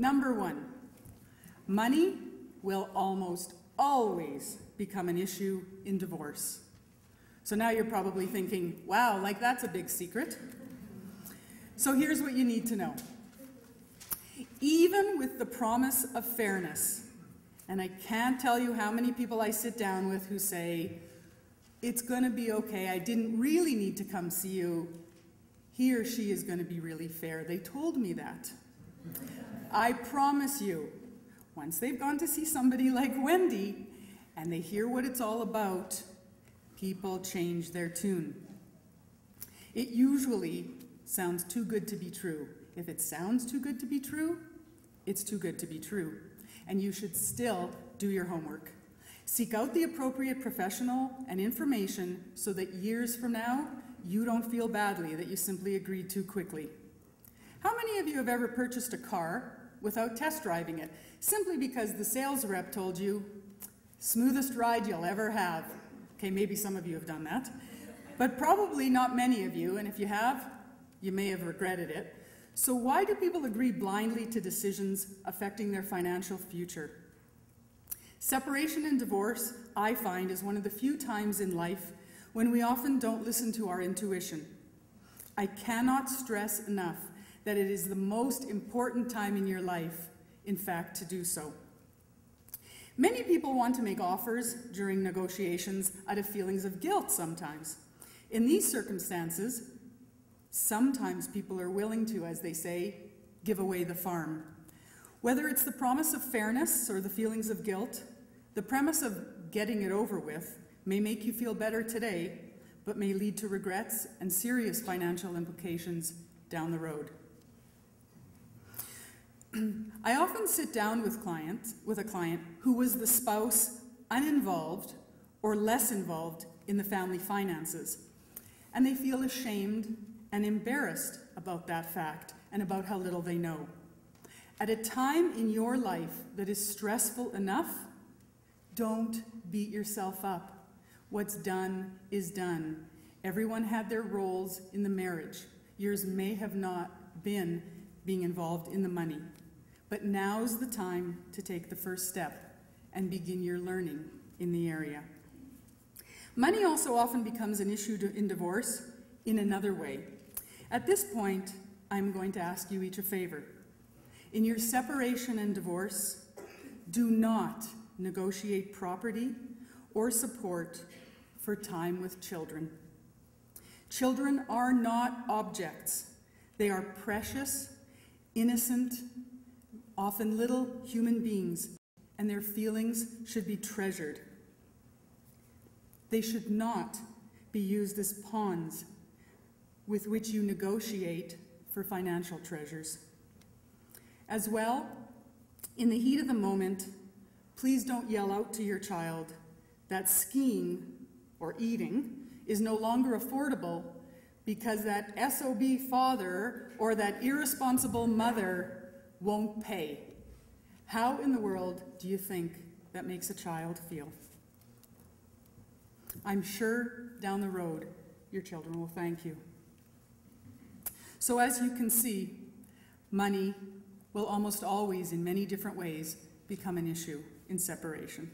Number one, money will almost always become an issue in divorce. So now you're probably thinking, wow, like that's a big secret. So here's what you need to know. Even with the promise of fairness, and I can't tell you how many people I sit down with who say, it's going to be okay, I didn't really need to come see you, he or she is going to be really fair. They told me that. I promise you, once they've gone to see somebody like Wendy and they hear what it's all about, people change their tune. It usually sounds too good to be true. If it sounds too good to be true, it's too good to be true. And you should still do your homework. Seek out the appropriate professional and information so that years from now, you don't feel badly that you simply agreed too quickly. How many of you have ever purchased a car without test driving it, simply because the sales rep told you, smoothest ride you'll ever have? Okay, maybe some of you have done that, but probably not many of you, and if you have, you may have regretted it. So why do people agree blindly to decisions affecting their financial future? Separation and divorce, I find, is one of the few times in life when we often don't listen to our intuition. I cannot stress enough that it is the most important time in your life, in fact, to do so. Many people want to make offers during negotiations out of feelings of guilt sometimes. In these circumstances, sometimes people are willing to, as they say, give away the farm. Whether it's the promise of fairness or the feelings of guilt, the premise of getting it over with may make you feel better today, but may lead to regrets and serious financial implications down the road. I often sit down with a client who was the spouse uninvolved or less involved in the family finances, and they feel ashamed and embarrassed about that fact and about how little they know. At a time in your life that is stressful enough, don't beat yourself up. What's done is done. Everyone had their roles in the marriage. Yours may have not been being involved in the money. But now's the time to take the first step and begin your learning in the area. Money also often becomes an issue in divorce in another way. At this point, I'm going to ask you each a favor. In your separation and divorce, do not negotiate property or support for time with children. Children are not objects. They are precious, innocent, often little human beings, and their feelings should be treasured. They should not be used as pawns with which you negotiate for financial treasures. As well, in the heat of the moment, please don't yell out to your child that skiing or eating is no longer affordable because that SOB father or that irresponsible mother won't pay. How in the world do you think that makes a child feel? I'm sure down the road your children will thank you. So as you can see, money will almost always, in many different ways, become an issue in separation.